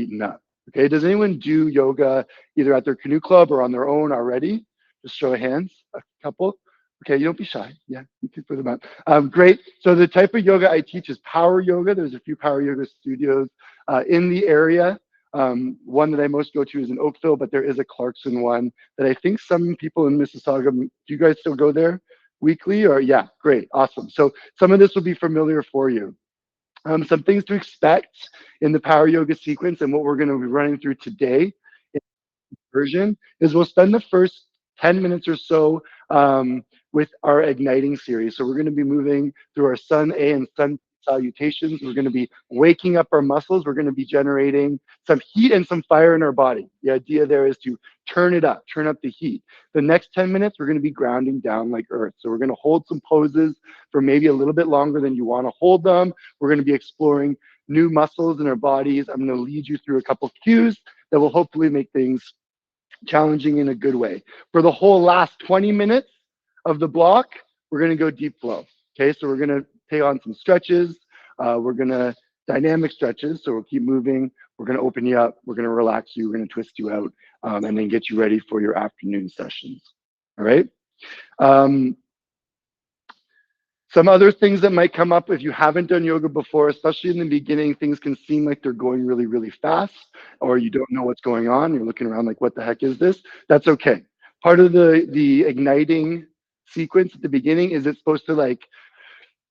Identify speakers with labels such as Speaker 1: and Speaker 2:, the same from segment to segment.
Speaker 1: heating up. Okay, does anyone do yoga either at their canoe club or on their own already? Just show of hands, a couple. Okay, you don't be shy. Yeah, you can put them up. Great. So the type of yoga I teach is power yoga. There's a few power yoga studios in the area. One that I most go to is in Oakville, but there is a Clarkson one that I think some people in Mississauga, do you guys still go there weekly? Or yeah, great, awesome. So some of this will be familiar for you. Some things to expect in the power yoga sequence and what we're going to be running through today in this version is we'll spend the first 10 minutes or so with our igniting series. So we're going to be moving through our sun A and sun B salutations. We're going to be waking up our muscles. We're going to be generating some heat and some fire in our body. The idea there is to turn it up, turn up the heat. The next 10 minutes, we're going to be grounding down like earth. So we're going to hold some poses for maybe a little bit longer than you want to hold them. We're going to be exploring new muscles in our bodies. I'm going to lead you through a couple cues that will hopefully make things challenging in a good way. For the whole last 20 minutes of the block, we're going to go deep flow. Okay, so we're going to take on some stretches. We're going to dynamic stretches. So we'll keep moving. We're going to open you up. We're going to relax you. We're going to twist you out and then get you ready for your afternoon sessions. All right. Some other things that might come up if you haven't done yoga before, especially in the beginning, things can seem like they're going really, really fast, or you don't know what's going on. You're looking around like, what the heck is this? That's okay. Part of the igniting sequence at the beginning is it's supposed to like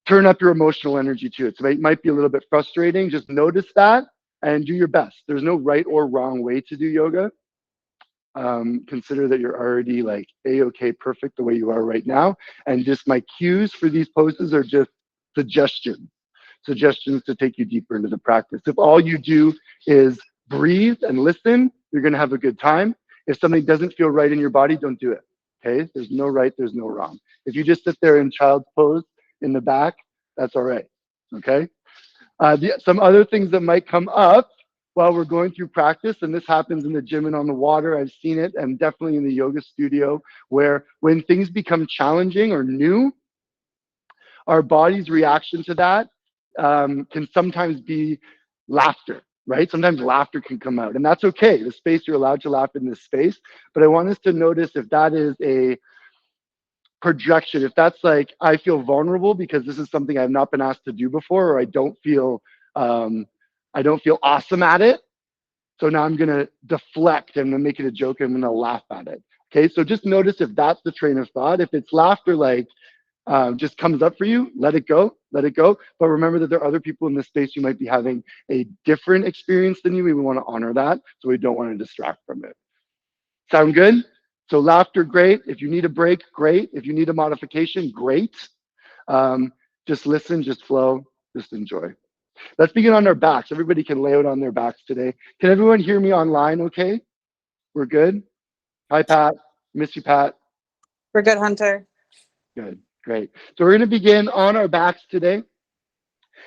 Speaker 1: turn up your emotional energy to it. So it might be a little bit frustrating. Just notice that and do your best. There's no right or wrong way to do yoga. Consider that you're already like a-okay perfect the way you are right now. And just my cues for these poses are just suggestions to take you deeper into the practice. If all you do is breathe and listen, you're going to have a good time. If something doesn't feel right in your body, don't do it. Okay, there's no right, there's no wrong. If you just sit there in child's pose in the back, that's all right. Okay, some other things that might come up while we're going through practice, and this happens in the gym and on the water, I've seen it, and definitely in the yoga studio, where when things become challenging or new, our body's reaction to that can sometimes be laughter, right? Sometimes laughter can come out, and that's okay. The space, you're allowed to laugh in this space, but I want us to notice if that is a projection, if that's like, I feel vulnerable because this is something I've not been asked to do before, or I don't feel awesome at it. So now I'm going to deflect and then make it a joke. I'm going to laugh at it. Okay. So just notice if that's the train of thought. If it's laughter, like just comes up for you, let it go, let it go. But remember that there are other people in this space who might be having a different experience than you. We want to honor that. So we don't want to distract from it. Sound good? So laughter, great. If you need a break, great. If you need a modification, great. Just listen, just flow, just enjoy. Let's begin on our backs. Everybody can lay out on their backs today. Can everyone hear me online okay? We're good? Hi, Pat. Miss you, Pat.
Speaker 2: We're good, Hunter.
Speaker 1: Good, great. So we're going to begin on our backs today.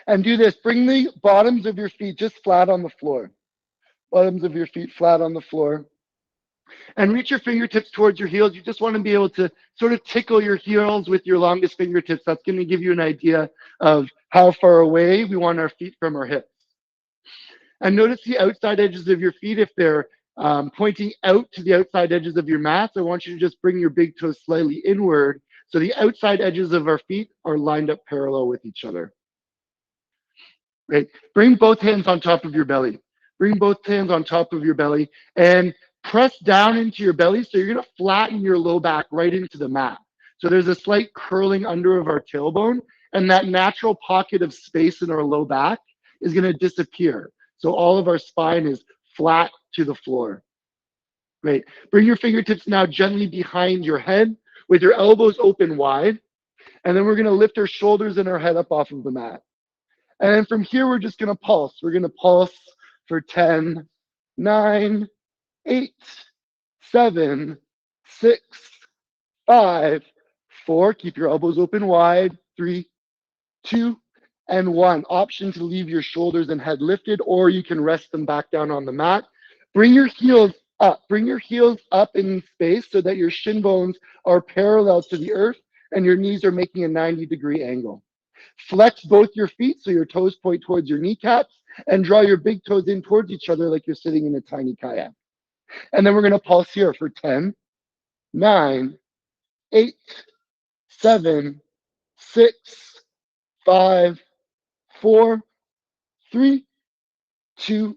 Speaker 1: And do this. Bring the bottoms of your feet just flat on the floor. Bottoms of your feet flat on the floor. And reach your fingertips towards your heels. You just want to be able to sort of tickle your heels with your longest fingertips. That's going to give you an idea of how far away we want our feet from our hips. And notice the outside edges of your feet. If they're pointing out to the outside edges of your mats, I want you to just bring your big toes slightly inward so the outside edges of our feet are lined up parallel with each other. Great. Bring both hands on top of your belly. Bring both hands on top of your belly and press down into your belly. So you're going to flatten your low back right into the mat. So there's a slight curling under of our tailbone, and that natural pocket of space in our low back is going to disappear. So all of our spine is flat to the floor. Great. Bring your fingertips now gently behind your head with your elbows open wide. And then we're going to lift our shoulders and our head up off of the mat. And then from here, we're just going to pulse. We're going to pulse for 10, 9, 8, 7, 6, 5, 4. Keep your elbows open wide. 3, 2, and 1. Option to leave your shoulders and head lifted, or you can rest them back down on the mat. Bring your heels up. Bring your heels up in space so that your shin bones are parallel to the earth and your knees are making a 90-degree angle. Flex both your feet so your toes point towards your kneecaps and draw your big toes in towards each other like you're sitting in a tiny kayak. And then we're going to pulse here for 10, 9, 8, 7, 6, 5, 4, 3, 2,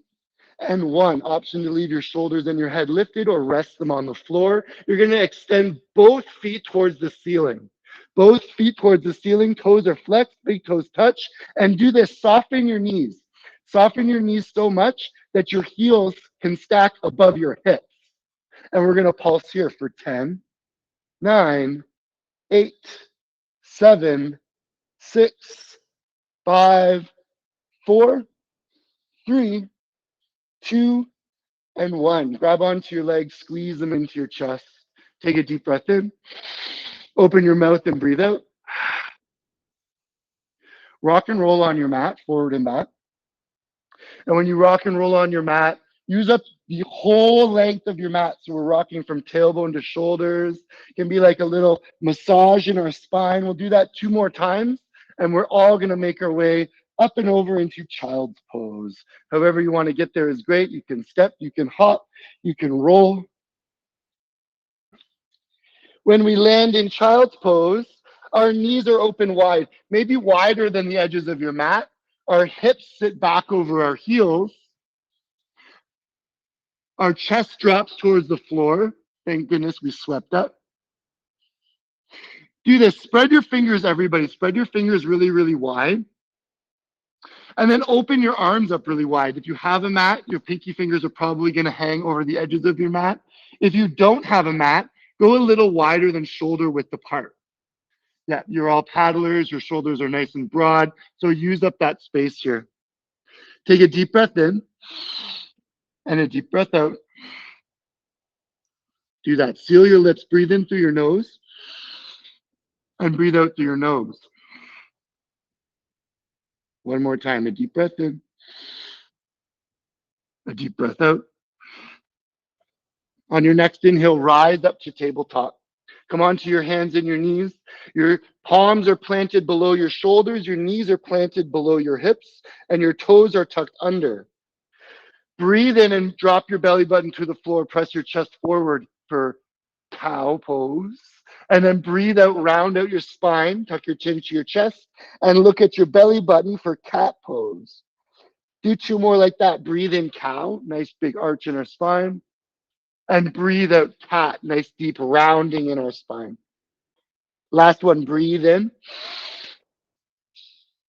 Speaker 1: and 1. Option to leave your shoulders and your head lifted or rest them on the floor. You're going to extend both feet towards the ceiling. Both feet towards the ceiling, toes are flexed, big toes touch, and do this. Soften your knees. Soften your knees so much that your heels can stack above your hips. And we're going to pulse here for 10, 9, 8, 7, 6, 5, 4, 3, 2, and 1. Grab onto your legs, squeeze them into your chest. Take a deep breath in. Open your mouth and breathe out. Rock and roll on your mat, forward and back. And when you rock and roll on your mat, use up the whole length of your mat. So we're rocking from tailbone to shoulders. It can be like a little massage in our spine. We'll do that 2 more times, and we're all going to make our way up and over into child's pose. However you want to get there is great. You can step, you can hop, you can roll. When we land in child's pose, our knees are open wide, maybe wider than the edges of your mat. Our hips sit back over our heels. Our chest drops towards the floor. Thank goodness we swept up. Do this. Spread your fingers, everybody. Spread your fingers really, really wide. And then open your arms up really wide. If you have a mat, your pinky fingers are probably going to hang over the edges of your mat. If you don't have a mat, go a little wider than shoulder width apart. Yeah, you're all paddlers. Your shoulders are nice and broad. So use up that space here. Take a deep breath in and a deep breath out. Do that. Seal your lips. Breathe in through your nose and breathe out through your nose. One more time. A deep breath in. A deep breath out. On your next inhale, rise up to tabletop. Come onto your hands and your knees. Your palms are planted below your shoulders. Your knees are planted below your hips, and your toes are tucked under. Breathe in and drop your belly button to the floor. Press your chest forward for cow pose. And then breathe out, round out your spine, tuck your chin to your chest, and look at your belly button for cat pose. Do 2 more like that. Breathe in cow, nice big arch in our spine. And breathe out cat, nice deep rounding in our spine. Last one, breathe in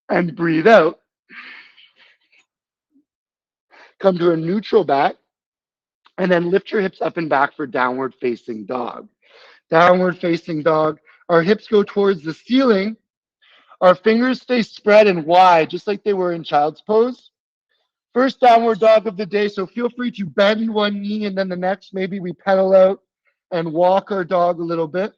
Speaker 1: and breathe out. Come to a neutral back and then lift your hips up and back for downward facing dog. Downward facing dog. Our hips go towards the ceiling. Our fingers stay spread and wide, just like they were in child's pose. First downward dog of the day, so feel free to bend one knee and then the next. Maybe we pedal out and walk our dog a little bit.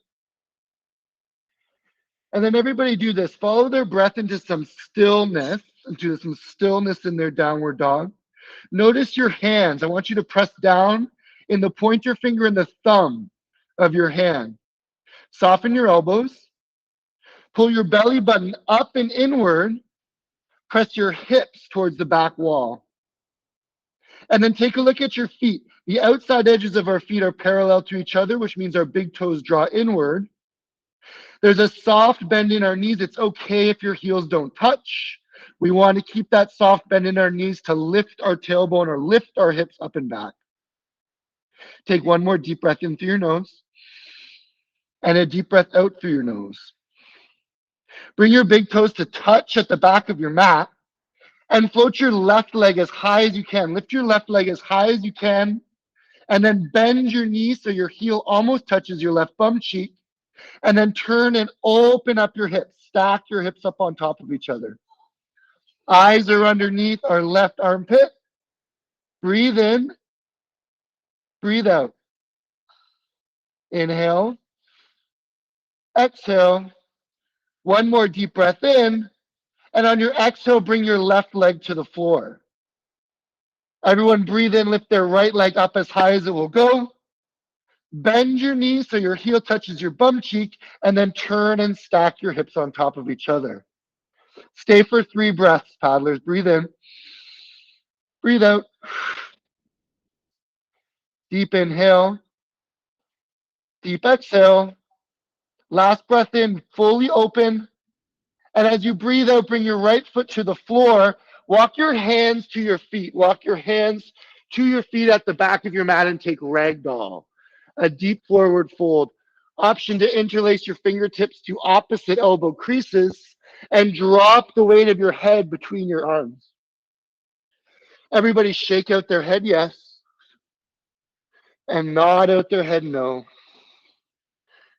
Speaker 1: And then everybody do this. Follow their breath into some stillness, in their downward dog. Notice your hands. I want you to press down in the pointer finger and the thumb of your hand. Soften your elbows. Pull your belly button up and inward. Press your hips towards the back wall. And then take a look at your feet. The outside edges of our feet are parallel to each other, which means our big toes draw inward. There's a soft bend in our knees. It's okay if your heels don't touch. We want to keep that soft bend in our knees to lift our tailbone or lift our hips up and back. Take one more deep breath in through your nose and a deep breath out through your nose. Bring your big toes to touch at the back of your mat and float your left leg as high as you can. Lift your left leg as high as you can and then bend your knee so your heel almost touches your left bum cheek. And then turn and open up your hips. Stack your hips up on top of each other. Eyes are underneath our left armpit. Breathe in. Breathe out. Inhale. Exhale. One more deep breath in. And on your exhale, bring your left leg to the floor. Everyone breathe in. Lift their right leg up as high as it will go. Bend your knees so your heel touches your bum cheek, and then turn and stack your hips on top of each other. Stay for 3 breaths, paddlers. Breathe in. Breathe out. Deep inhale. Deep exhale. Last breath in, fully open. And as you breathe out, bring your right foot to the floor. Walk your hands to your feet. Walk your hands to your feet at the back of your mat and take ragdoll. A deep forward fold. Option to interlace your fingertips to opposite elbow creases and drop the weight of your head between your arms. Everybody shake out their head yes and nod out their head no.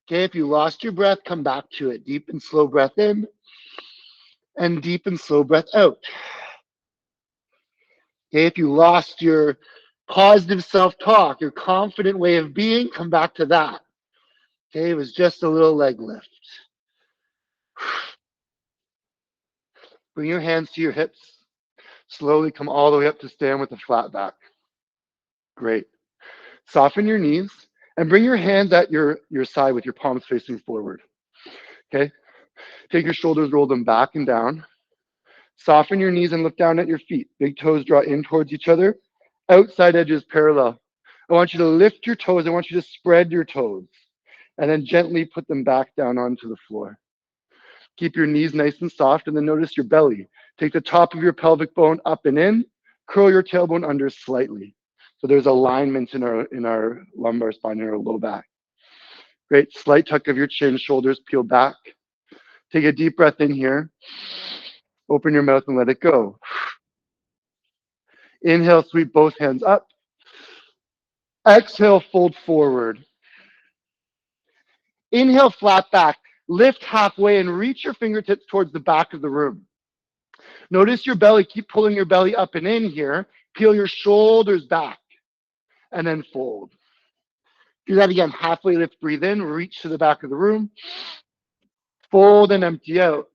Speaker 1: Okay, if you lost your breath, come back to it. Deep and slow breath in and deep and slow breath out. Okay, if you lost your positive self-talk, your confident way of being, come back to that. Okay, it was just a little leg lift. Bring your hands to your hips. Slowly come all the way up to stand with a flat back. Great. Soften your knees and bring your hands at your side with your palms facing forward. Okay, take your shoulders, roll them back and down. Soften your knees and look down at your feet. Big toes draw in towards each other. Outside edges parallel. I want you to lift your toes. I want you to spread your toes and then gently put them back down onto the floor. Keep your knees nice and soft and then notice your belly. Take the top of your pelvic bone up and in. Curl your tailbone under slightly. So there's alignment in our lumbar spine and our low back. Great. Slight tuck of your chin, shoulders peel back. Take a deep breath in here. Open your mouth and let it go. Inhale, sweep both hands up. Exhale, fold forward. Inhale, flat back. Lift halfway and reach your fingertips towards the back of the room. Notice your belly. Keep pulling your belly up and in here. Peel your shoulders back and then fold. Do that again. Halfway lift, breathe in, reach to the back of the room. Fold and empty out.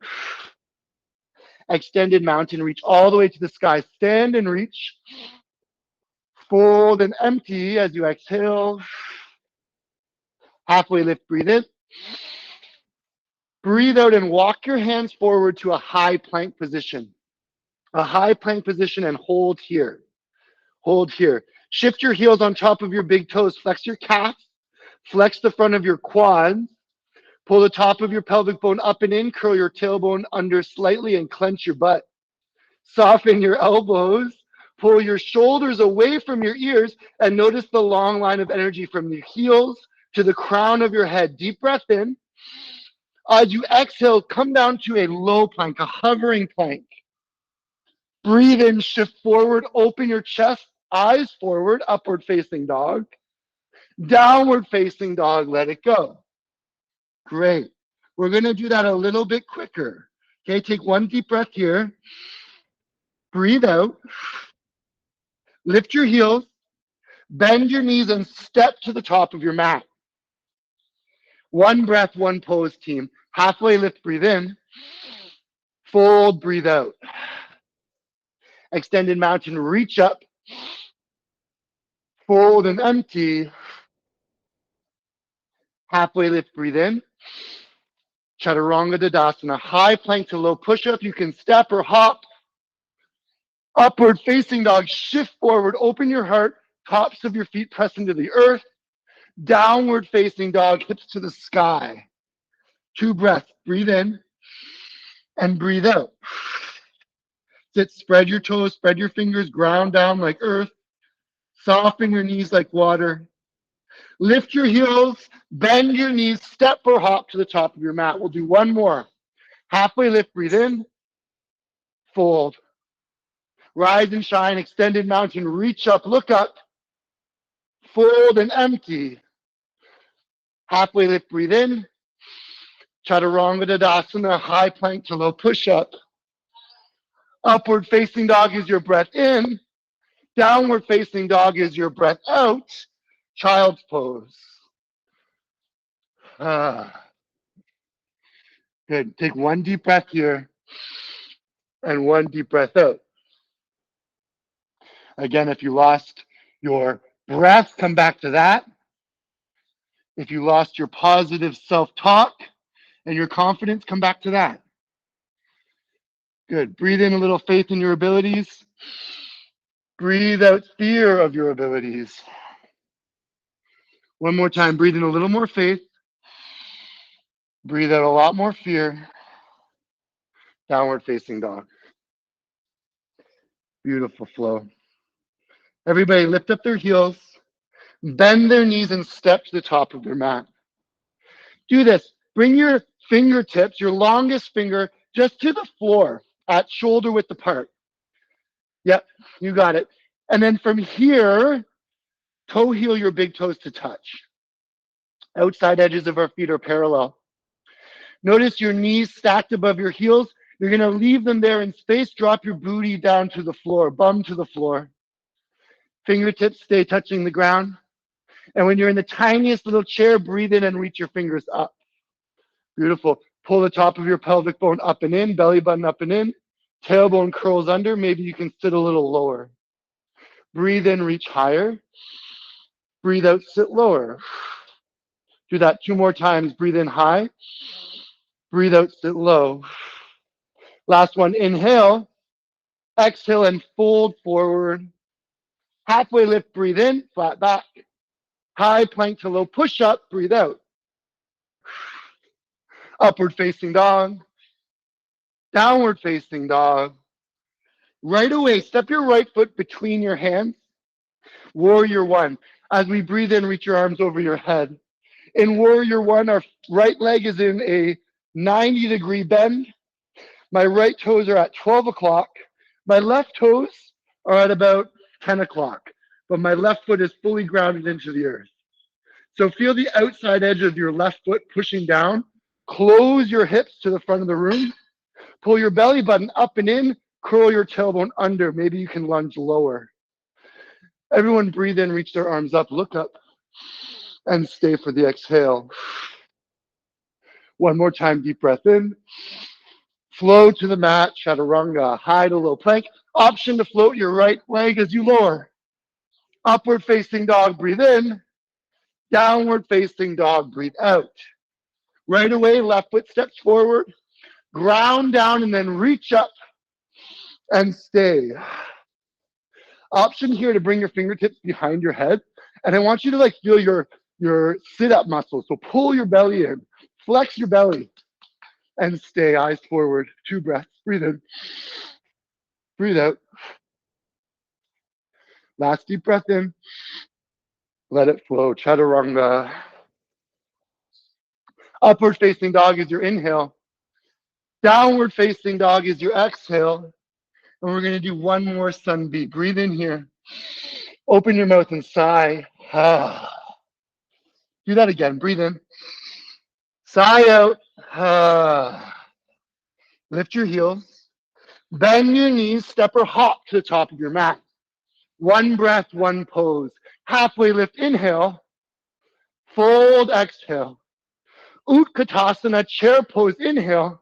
Speaker 1: Extended mountain, reach all the way to the sky. Stand and reach. Fold and empty as you exhale. Halfway lift, breathe in. Breathe out and walk your hands forward to a high plank position. A high plank position and hold here. Hold here. Shift your heels on top of your big toes. Flex your calves. Flex the front of your quads. Pull the top of your pelvic bone up and in. Curl your tailbone under slightly and clench your butt. Soften your elbows. Pull your shoulders away from your ears and notice the long line of energy from the heels to the crown of your head. Deep breath in. As you exhale, come down to a low plank, a hovering plank. Breathe in, shift forward, open your chest, eyes forward, upward facing dog. Downward facing dog, let it go. Great. We're going to do that a little bit quicker. Okay, take one deep breath here. Breathe out. Lift your heels, bend your knees, and step to the top of your mat. One breath, one pose, team. Halfway lift, breathe in. Fold, breathe out. Extended mountain, reach up. Fold and empty. Halfway lift, breathe in. Chaturanga Dandasana, high plank to low push-up. You can step or hop. Upward facing dog, shift forward, open your heart, tops of your feet press into the earth. Downward facing dog, hips to the sky. 2 breaths, breathe in and breathe out. Sit, spread your toes, spread your fingers, ground down like earth. Soften your knees like water. Lift your heels, bend your knees, step or hop to the top of your mat. We'll do one more. Halfway lift, breathe in, fold. Rise and shine, extended mountain, reach up, look up, fold and empty. Halfway lift, breathe in. Chaturanga Dandasana, high plank to low push-up. Upward facing dog is your breath in. Downward facing dog is your breath out. Child's pose. Good. Take one deep breath here and one deep breath out. Again, if you lost your breath, come back to that. If you lost your positive self-talk and your confidence, come back to that. Good. Breathe in a little faith in your abilities. Breathe out fear of your abilities. One more time, breathe in a little more faith. Breathe out a lot more fear. Downward facing dog. Beautiful flow. Everybody lift up their heels, bend their knees and step to the top of their mat. Do this. Bring your fingertips, your longest finger, just to the floor at shoulder width apart. Yep, you got it. And then from here, toe heel your big toes to touch. Outside edges of our feet are parallel. Notice your knees stacked above your heels. You're going to leave them there in space. Drop your booty down to the floor, bum to the floor. Fingertips stay touching the ground. And when you're in the tiniest little chair, breathe in and reach your fingers up. Beautiful. Pull the top of your pelvic bone up and in, belly button up and in. Tailbone curls under. Maybe you can sit a little lower. Breathe in, reach higher. Breathe out, sit lower. Do that 2 more times. Breathe in high. Breathe out, sit low. Last one. Inhale. Exhale and fold forward. Halfway lift, breathe in, flat back. High plank to low push up, breathe out. Upward facing dog. Downward facing dog. Right away, step your right foot between your hands. Warrior one. As we breathe in, reach your arms over your head. In Warrior one, our right leg is in a 90-degree bend. My right toes are at 12 o'clock. My left toes are at about 10 o'clock, but my left foot is fully grounded into the earth. So feel the outside edge of your left foot pushing down. Close your hips to the front of the room. Pull your belly button up and in. Curl your tailbone under. Maybe you can lunge lower. Everyone breathe in, reach their arms up, look up, and stay for the exhale. One more time, deep breath in. Flow to the mat, chaturanga, high to low plank. Option to float your right leg as you lower. Upward facing dog, breathe in. Downward facing dog, breathe out. Right away, left foot steps forward. Ground down and then reach up and stay. Option here to bring your fingertips behind your head. And I want you to feel your sit-up muscles. So pull your belly in, flex your belly, and stay, eyes forward. 2 breaths. Breathe in. Breathe out. Last deep breath in. Let it flow. Chaturanga. Upward facing dog is your inhale. Downward facing dog is your exhale. And we're going to do one more sun beat. Breathe in here. Open your mouth and sigh. Do that again. Breathe in. Sigh out. Lift your heels. Bend your knees. Step or hop to the top of your mat. 1 breath, 1 pose. Halfway lift. Inhale. Fold. Exhale. Utkatasana, chair pose. Inhale.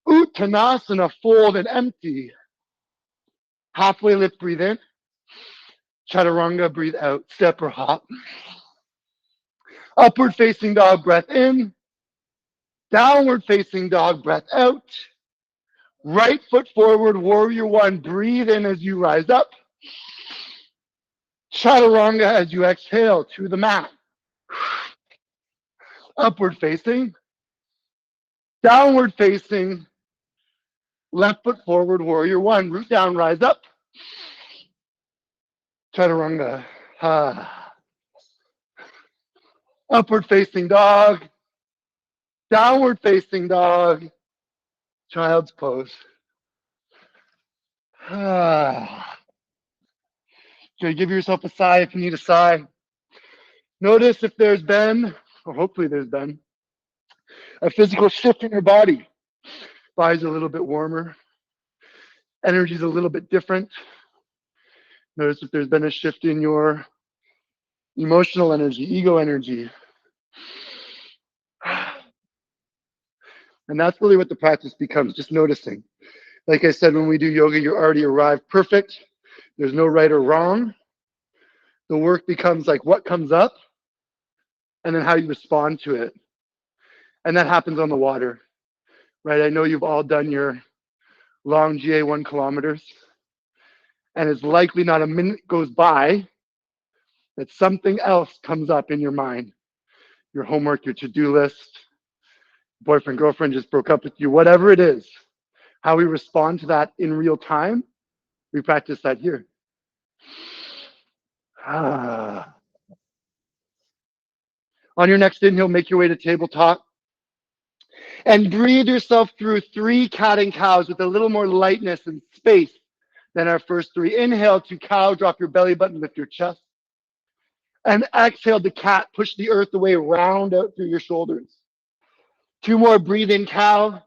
Speaker 1: Uttanasana, fold and empty. Halfway lift, breathe in. Chaturanga, breathe out. Step or hop. Upward facing dog, breath in. Downward facing dog, breath out. Right foot forward, warrior one. Breathe in as you rise up. Chaturanga as you exhale to the mat. Upward facing. Downward facing. Left foot forward, warrior one. Root down, rise up. Chaturanga. Upward facing dog. Downward facing dog. Child's pose. Okay, give yourself a sigh if you need a sigh. Notice if there's been, or hopefully there's been, a physical shift in your body. Body's a little bit warmer. Energy's a little bit different. Notice if there's been a shift in your emotional energy, ego energy. And that's really what the practice becomes, just noticing. Like I said, when we do yoga, you already arrived perfect. There's no right or wrong. The work becomes like what comes up and then how you respond to it. And that happens on the water, right? I know you've all done your long GA 1 kilometers. And it's likely not a minute goes by that something else comes up in your mind. Your homework, your to-do list, boyfriend, girlfriend just broke up with you, whatever it is. How we respond to that in real time, we practice that here. On your next inhale, make your way to tabletop. And breathe yourself through 3 cat and cows with a little more lightness and space than our first 3. Inhale to cow, drop your belly button, lift your chest. And exhale to cat, push the earth away, round out through your shoulders. 2 more, breathe in cow.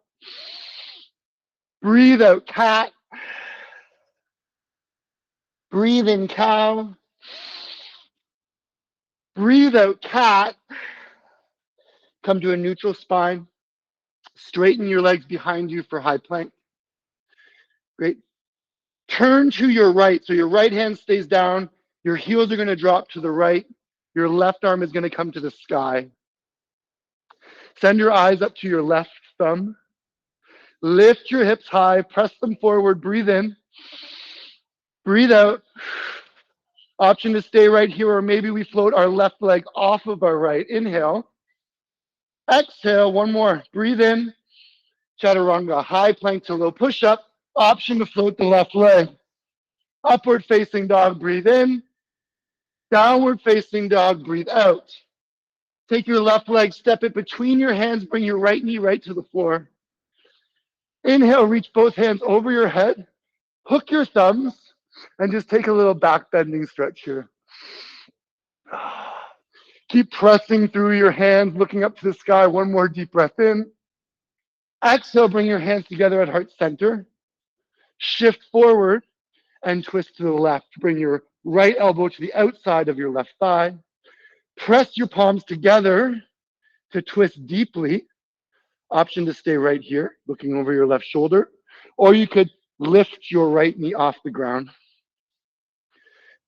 Speaker 1: Breathe out cat. Breathe in cow. Breathe out cat. Come to a neutral spine. Straighten your legs behind you for high plank. Great. Turn to your right. So your right hand stays down. Your heels are going to drop to the right. Your left arm is going to come to the sky. Send your eyes up to your left thumb. Lift your hips high. Press them forward. Breathe in. Breathe out. Option to stay right here, or maybe we float our left leg off of our right. Inhale. Exhale. One more. Breathe in. Chaturanga. High plank to low push-up. Option to float the left leg. Upward facing dog. Breathe in. Downward facing dog. Breathe out. Take your left leg, step it between your hands. Bring your right knee right to the floor. Inhale. Reach both hands over your head. Hook your thumbs. And just take a little back bending stretch here. Keep pressing through your hands, looking up to the sky. One more deep breath in. Exhale, bring your hands together at heart center. Shift forward and twist to the left. Bring your right elbow to the outside of your left thigh. Press your palms together to twist deeply. Option to stay right here, looking over your left shoulder. Or you could lift your right knee off the ground.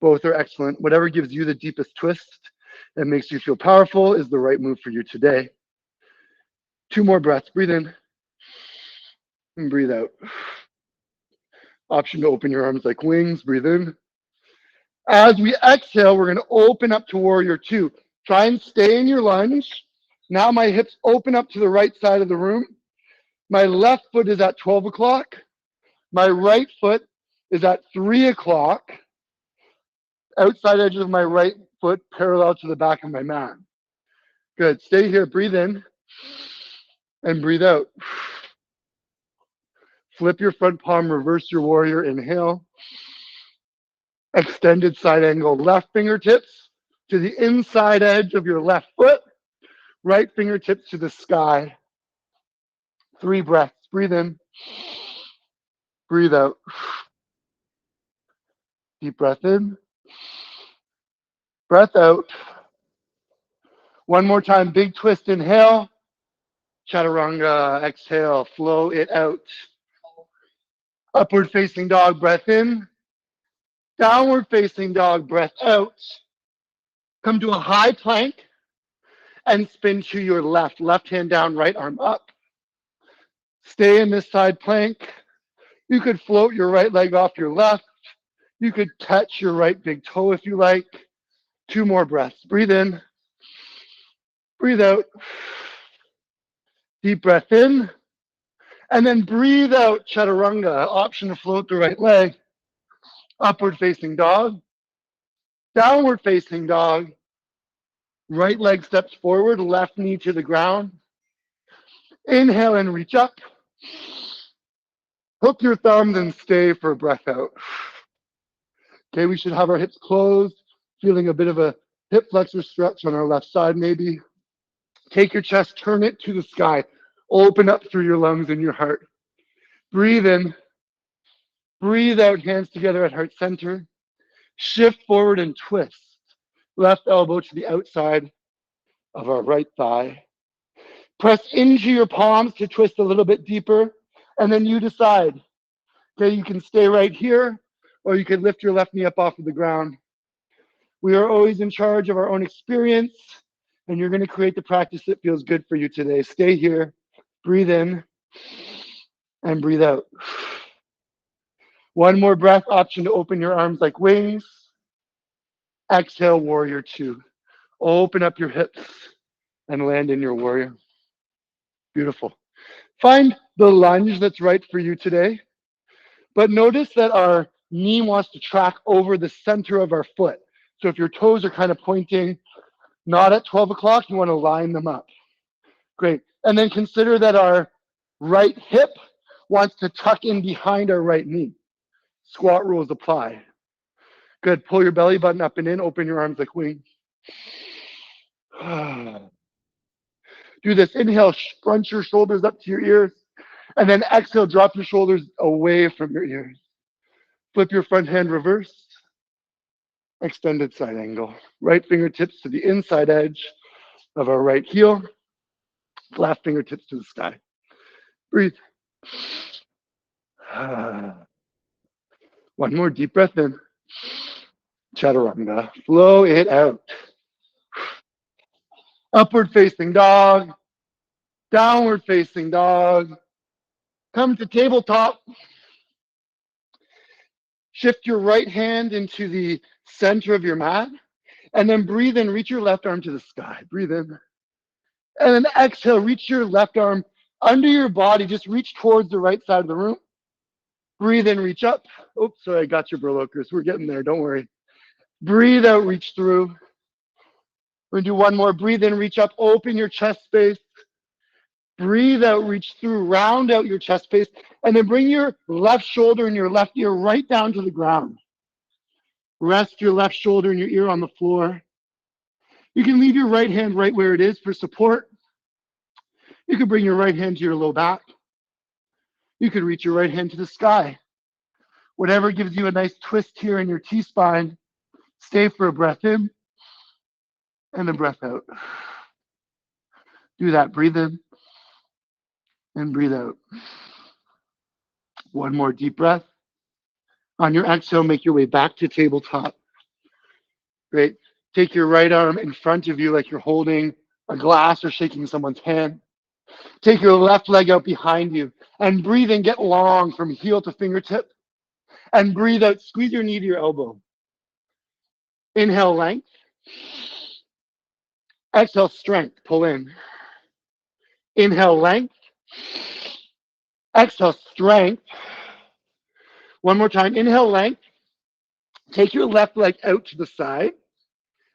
Speaker 1: Both are excellent. Whatever gives you the deepest twist and makes you feel powerful is the right move for you today. 2 more breaths. Breathe in and breathe out. Option to open your arms like wings. Breathe in. As we exhale, we're going to open up to warrior 2. Try and stay in your lunge. Now my hips open up to the right side of the room. My left foot is at 12 o'clock. My right foot is at 3 o'clock. Outside edge of my right foot parallel to the back of my mat. Good. Stay here. Breathe in and breathe out. Flip your front palm. Reverse your warrior. Inhale. Extended side angle. Left fingertips to the inside edge of your left foot. Right fingertips to the sky. 3 breaths. Breathe in. Breathe out. Deep breath in. Breath out. One more time. Big twist. Inhale. Chaturanga. Exhale. Flow it out. Upward facing dog. Breath in. Downward facing dog. Breath out. Come to a high plank and spin to your left. Left hand down, right arm up. Stay in this side plank. You could float your right leg off your left. You could catch your right big toe if you like. 2 more breaths. Breathe in. Breathe out. Deep breath in. And then breathe out, chaturanga. Option to float the right leg. Upward facing dog. Downward facing dog. Right leg steps forward, left knee to the ground. Inhale and reach up. Hook your thumbs and stay for a breath out. Okay, we should have our hips closed, feeling a bit of a hip flexor stretch on our left side maybe. Take your chest, turn it to the sky. Open up through your lungs and your heart. Breathe in. Breathe out, hands together at heart center. Shift forward and twist. Left elbow to the outside of our right thigh. Press into your palms to twist a little bit deeper, and then you decide. Okay, you can stay right here, or you can lift your left knee up off of the ground. We are always in charge of our own experience, and you're going to create the practice that feels good for you today. Stay here, breathe in, and breathe out. One more breath, option to open your arms like wings. Exhale, warrior two. Open up your hips and land in your warrior. Beautiful. Find the lunge that's right for you today. But notice that our knee wants to track over the center of our foot. So if your toes are kind of pointing not at 12 o'clock, you want to line them up. Great. And then consider that our right hip wants to tuck in behind our right knee. Squat rules apply. Good. Pull your belly button up and in. Open your arms like wings. Do this. Inhale, scrunch your shoulders up to your ears. And then exhale, drop your shoulders away from your ears. Flip your front hand reverse. Extended side angle. Right fingertips to the inside edge of our right heel. Left fingertips to the sky. Breathe. One more deep breath in. Chaturanga. Flow it out. Upward facing dog. Downward facing dog. Come to tabletop. Shift your right hand into the center of your mat. And then breathe in. Reach your left arm to the sky. Breathe in. And then exhale. Reach your left arm under your body. Just reach towards the right side of the room. Breathe in. Reach up. Oops, sorry, I got you, Burlokers. We're getting there. Don't worry. Breathe out. Reach through. We're going to do one more. Breathe in. Reach up. Open your chest space. Breathe out, reach through, round out your chest space, and then bring your left shoulder and your left ear right down to the ground. Rest your left shoulder and your ear on the floor. You can leave your right hand right where it is for support. You can bring your right hand to your low back. You could reach your right hand to the sky. Whatever gives you a nice twist here in your T-spine. Stay for a breath in and a breath out. Do that. Breathe in. And breathe out. One more deep breath. On your exhale, make your way back to tabletop. Great. Take your right arm in front of you like you're holding a glass or shaking someone's hand. Take your left leg out behind you and breathe in, get long from heel to fingertip. And breathe out, squeeze your knee to your elbow. Inhale, length. Exhale, strength, pull in. Inhale, length. Exhale, strength. One more time. Inhale, length. Take your left leg out to the side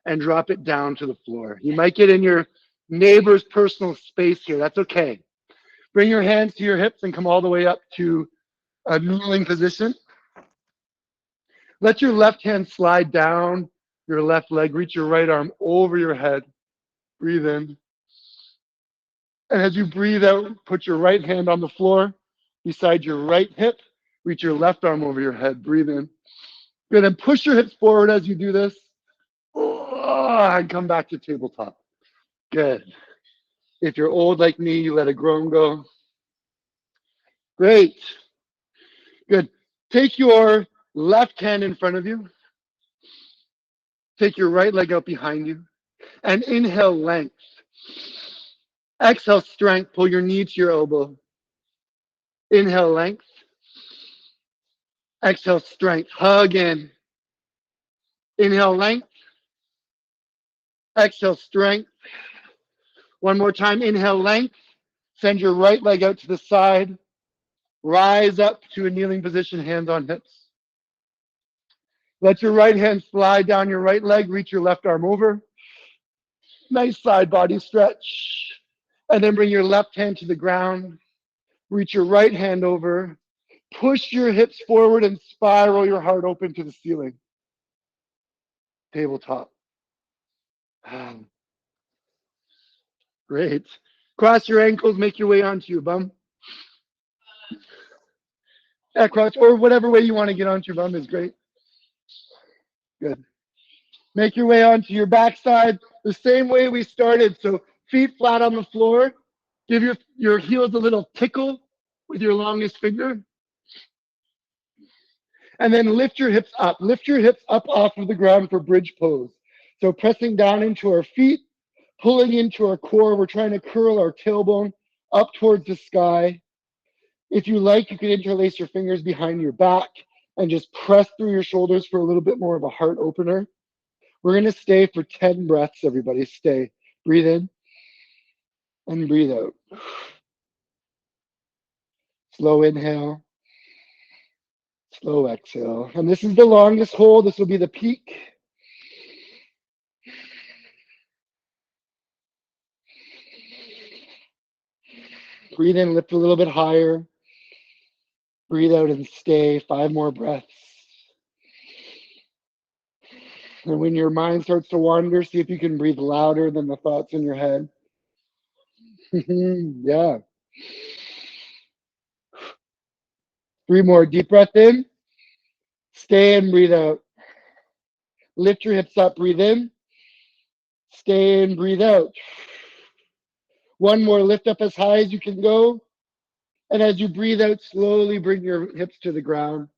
Speaker 1: and drop it down to the floor. You might get in your neighbor's personal space here. That's okay. Bring your hands to your hips and come all the way up to a kneeling position. Let your left hand slide down your left leg. Reach your right arm over your head. Breathe in. And as you breathe out, put your right hand on the floor beside your right hip. Reach your left arm over your head. Breathe in. Good. And push your hips forward as you do this. And come back to tabletop. Good. If you're old like me, you let a groan go. Great. Good. Take your left hand in front of you. Take your right leg out behind you. And inhale, length. Exhale, strength. Pull your knee to your elbow. Inhale, length. Exhale, strength. Hug in. Inhale, length. Exhale, strength. One more time. Inhale, length. Send your right leg out to the side. Rise up to a kneeling position, hands on hips. Let your right hand slide down your right leg. Reach your left arm over. Nice side body stretch. And then bring your left hand to the ground. Reach your right hand over. Push your hips forward and spiral your heart open to the ceiling. Tabletop. Great. Cross your ankles, make your way onto your bum. Yeah, cross, or whatever way you want to get onto your bum is great. Good. Make your way onto your backside the same way we started. So feet flat on the floor. Give your heels a little tickle with your longest finger. And then lift your hips up. Lift your hips up off of the ground for bridge pose. So pressing down into our feet, pulling into our core. We're trying to curl our tailbone up towards the sky. If you like, you can interlace your fingers behind your back and just press through your shoulders for a little bit more of a heart opener. We're going to stay for 10 breaths, everybody. Stay. Breathe in and breathe out. Slow inhale, slow exhale. And this is the longest hold. This will be the peak. Breathe in, lift a little bit higher. Breathe out and stay. 5 more breaths. And when your mind starts to wander, see if you can breathe louder than the thoughts in your head. Yeah. 3 more. Deep breath in. Stay and breathe out. Lift your hips up. Breathe in. Stay and breathe out. 1 more. Lift up as high as you can go. And as you breathe out, slowly bring your hips to the ground.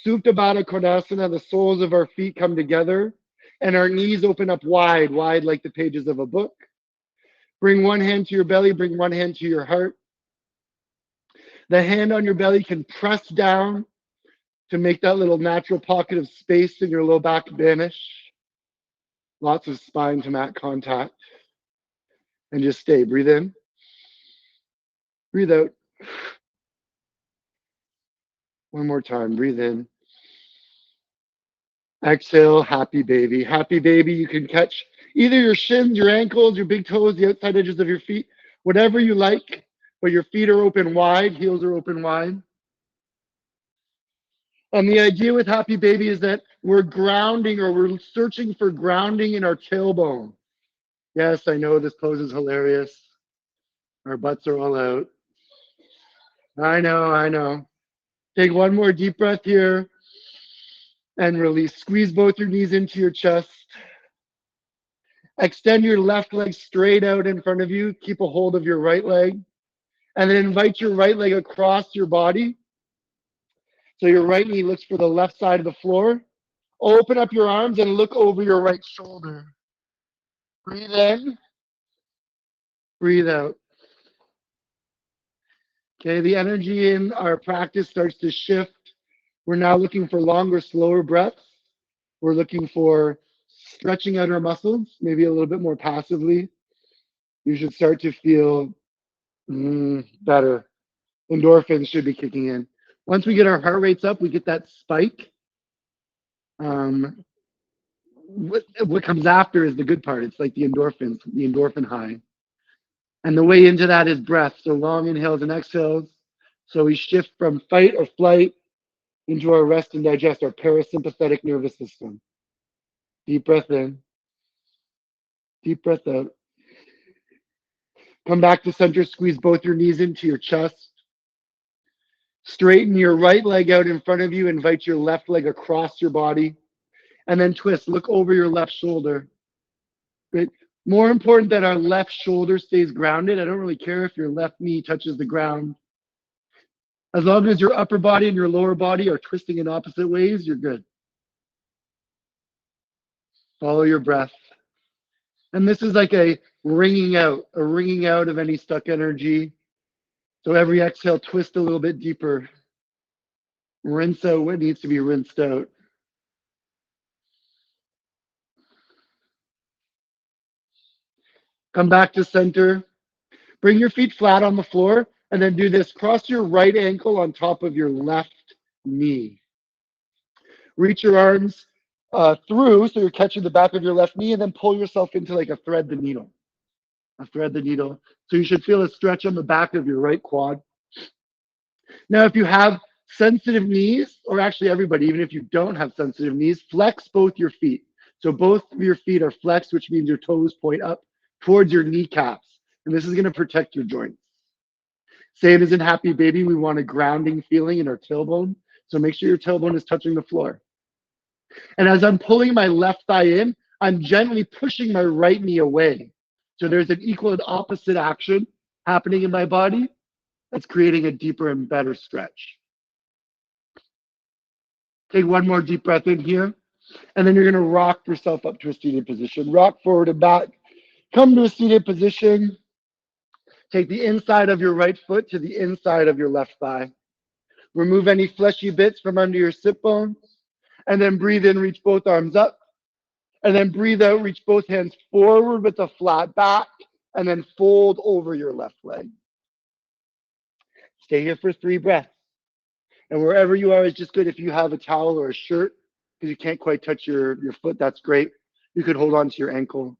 Speaker 1: Supta Baddha Konasana, the soles of our feet come together and our knees open up wide, wide like the pages of a book. Bring one hand to your belly, bring one hand to your heart. The hand on your belly can press down to make that little natural pocket of space in your low back vanish. Lots of spine to mat contact. And just stay. Breathe in. Breathe out. 1 more time. Breathe in. Exhale. Happy baby. Happy baby. You can catch either your shins, your ankles, your big toes, the outside edges of your feet, whatever you like, but your feet are open wide, heels are open wide. And the idea with happy baby is that we're grounding, or we're searching for grounding in our tailbone. Yes, I know this pose is hilarious. Our butts are all out. I know. Take 1 more deep breath here and release. Squeeze both your knees into your chest. Extend your left leg straight out in front of you. Keep a hold of your right leg. And then invite your right leg across your body. So your right knee looks for the left side of the floor. Open up your arms and look over your right shoulder. Breathe in. Breathe out. Okay, the energy in our practice starts to shift. We're now looking for longer, slower breaths. We're looking for stretching out our muscles, maybe a little bit more passively. You should start to feel better. Endorphins should be kicking in. Once we get our heart rates up, we get that spike. What comes after is the good part. It's like the endorphins, the endorphin high. And the way into that is breath. So long inhales and exhales. So we shift from fight or flight into our rest and digest, our parasympathetic nervous system. Deep breath in. Deep breath out. Come back to center. Squeeze both your knees into your chest. Straighten your right leg out in front of you. Invite your left leg across your body. And then twist. Look over your left shoulder. Right? More important that our left shoulder stays grounded. I don't really care if your left knee touches the ground. As long as your upper body and your lower body are twisting in opposite ways, you're good. Follow your breath. And this is like a wringing out of any stuck energy. So every exhale, twist a little bit deeper. Rinse out what needs to be rinsed out. Come back to center. Bring your feet flat on the floor and then do this. Cross your right ankle on top of your left knee. Reach your arms through so you're catching the back of your left knee, and then pull yourself into like a thread the needle. So you should feel a stretch on the back of your right quad. Now, if you have sensitive knees, or actually everybody, even if you don't have sensitive knees, flex both your feet. So both of your feet are flexed, which means your toes point up towards your kneecaps. And this is going to protect your joints. Same as in Happy Baby, we want a grounding feeling in our tailbone. So make sure your tailbone is touching the floor. And as I'm pulling my left thigh in, I'm gently pushing my right knee away. So there's an equal and opposite action happening in my body that's creating a deeper and better stretch. Take 1 more deep breath in here. And then you're going to rock yourself up to a seated position. Rock forward and back. Come to a seated position. Take the inside of your right foot to the inside of your left thigh. Remove any fleshy bits from under your sit bones. And then breathe in, reach both arms up. And then breathe out, reach both hands forward with a flat back. And then fold over your left leg. Stay here for 3 breaths. And wherever you are is just good. If you have a towel or a shirt, because you can't quite touch your foot, that's great. You could hold on to your ankle.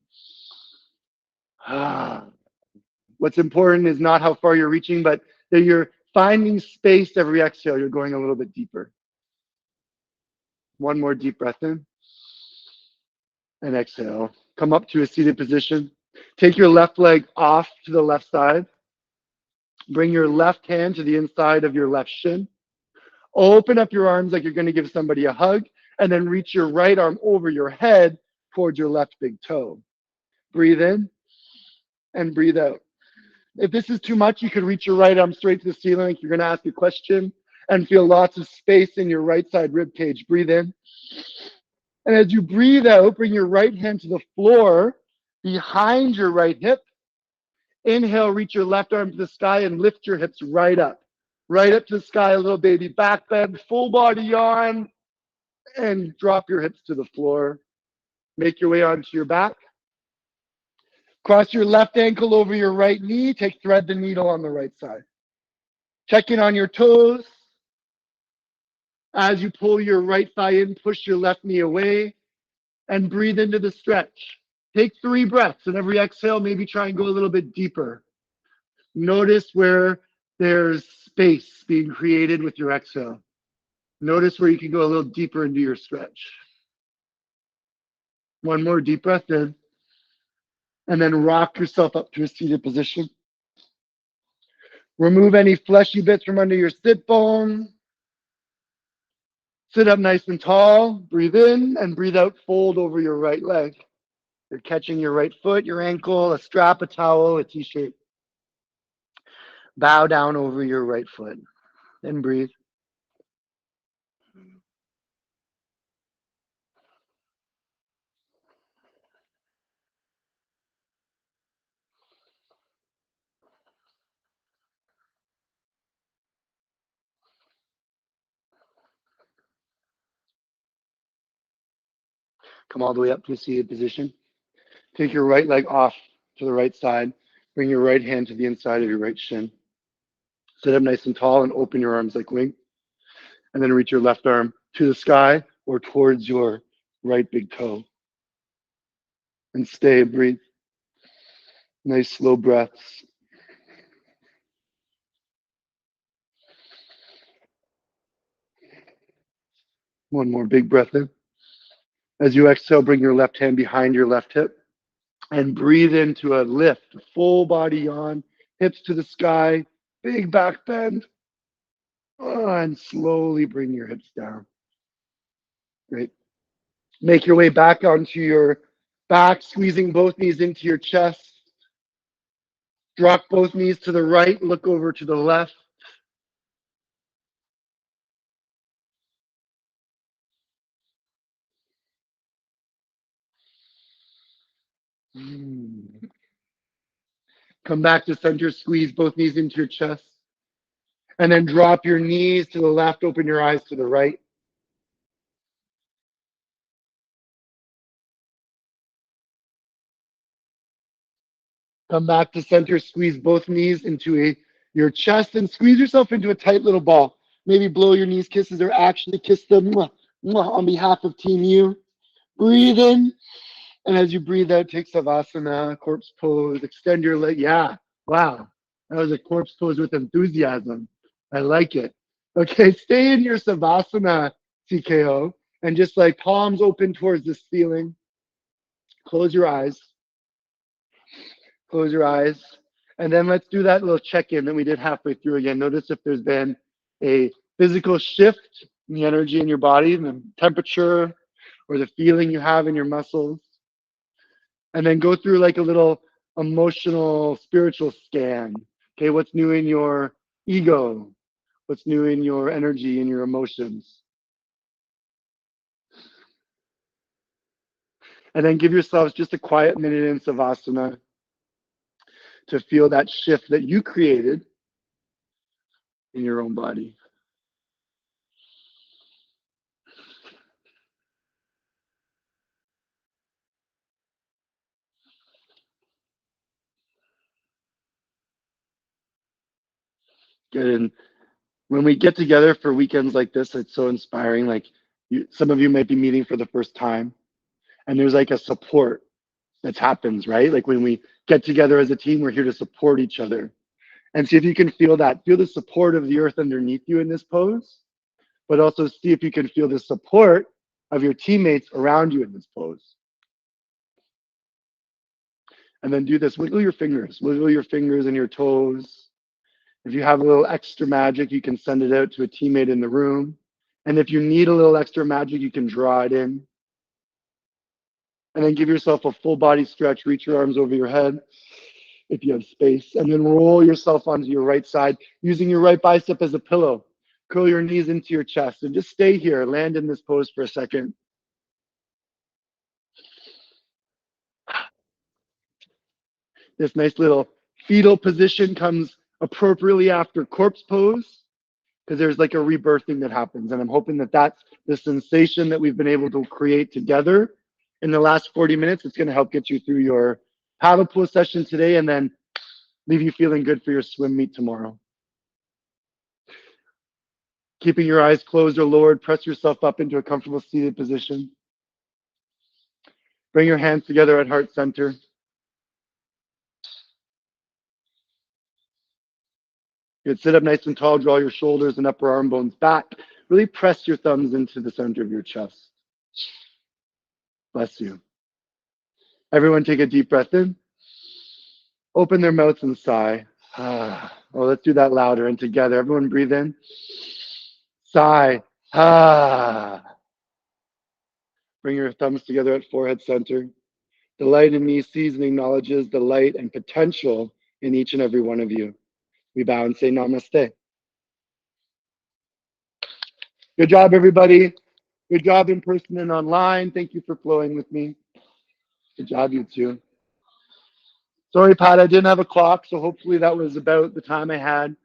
Speaker 1: What's important is not how far you're reaching, but that you're finding space every exhale. You're going a little bit deeper. One more deep breath in. And exhale. Come up to a seated position. Take your left leg off to the left side. Bring your left hand to the inside of your left shin. Open up your arms like you're going to give somebody a hug, and then reach your right arm over your head towards your left big toe. Breathe in and breathe out. If this is too much, you could reach your right arm straight to the ceiling like you're going to ask a question and feel lots of space in your right side rib cage. Breathe in. And as you breathe out, bring your right hand to the floor behind your right hip. Inhale, reach your left arm to the sky and lift your hips right up to the sky, a little baby back bend, full body yawn, and drop your hips to the floor. Make your way onto your back. Cross your left ankle over your right knee. Thread the needle on the right side. Check in on your toes. As you pull your right thigh in, push your left knee away and breathe into the stretch. Take 3 breaths, and every exhale, maybe try and go a little bit deeper. Notice where there's space being created with your exhale. Notice where you can go a little deeper into your stretch. One more deep breath in, and then rock yourself up to a seated position. Remove any fleshy bits from under your sit bone. Sit up nice and tall. Breathe in and breathe out. Fold over your right leg. You're catching your right foot, your ankle, a strap, a towel, a t-shirt. Bow down over your right foot and breathe. Come all the way up to a seated position. Take your right leg off to the right side. Bring your right hand to the inside of your right shin. Sit up nice and tall and open your arms like wings. And then reach your left arm to the sky or towards your right big toe. And stay, breathe. Nice slow breaths. One more big breath in. As you exhale, bring your left hand behind your left hip and breathe into a lift, full body yawn, hips to the sky, big back bend. And slowly bring your hips down. Great. Make your way back onto your back, squeezing both knees into your chest. Drop both knees to the right, look over to the left. Come back to center, squeeze both knees into your chest. And then drop your knees to the left, open your eyes to the right. Come back to center, squeeze both knees into your chest and squeeze yourself into a tight little ball. Maybe blow your knees kisses or actually kiss them on behalf of Team U. Breathe in. And as you breathe out, take Savasana, corpse pose, extend your leg. Yeah, wow. That was a corpse pose with enthusiasm. I like it. Okay, stay in your Savasana, CKO, and just like palms open towards the ceiling. Close your eyes. Close your eyes. And then let's do that little check-in that we did halfway through again. Notice if there's been a physical shift in the energy in your body, the temperature, or the feeling you have in your muscles. And then go through like a little emotional, spiritual scan. Okay, what's new in your ego? What's new in your energy and your emotions? And then give yourselves just a quiet minute in Savasana to feel that shift that you created in your own body. Good. And when we get together for weekends like this, it's so inspiring. Like some of you might be meeting for the first time, and there's like a support that happens, right? Like when we get together as a team, we're here to support each other. And see if you can feel that. Feel the support of the earth underneath you in this pose, but also see if you can feel the support of your teammates around you in this pose. And then do this. Wiggle your fingers and your toes. If you have a little extra magic, you can send it out to a teammate in the room. And if you need a little extra magic, you can draw it in. And then give yourself a full body stretch. Reach your arms over your head if you have space. And then roll yourself onto your right side, using your right bicep as a pillow. Curl your knees into your chest and just stay here. Land in this pose for a second. This nice little fetal position comes appropriately after corpse pose, because there's like a rebirthing that happens. And I'm hoping that that's the sensation that we've been able to create together in the last 40 minutes. It's going to help get you through your paddle pool session today and then leave you feeling good for your swim meet tomorrow. Keeping your eyes closed or lowered, press yourself up into a comfortable seated position. Bring your hands together at heart center. Good. Sit up nice and tall, draw your shoulders and upper arm bones back. Really press your thumbs into the center of your chest. Bless you. Everyone take a deep breath in. Open their mouths and sigh. Oh, let's do that louder and together. Everyone breathe in. Sigh. Bring your thumbs together at forehead center. The light in me sees and acknowledges the light and potential in each and every one of you. We bow and say namaste. Good job, everybody. Good job in person and online. Thank you for flowing with me. Good job, you two. Sorry, Pat, I didn't have a clock, so hopefully that was about the time I had.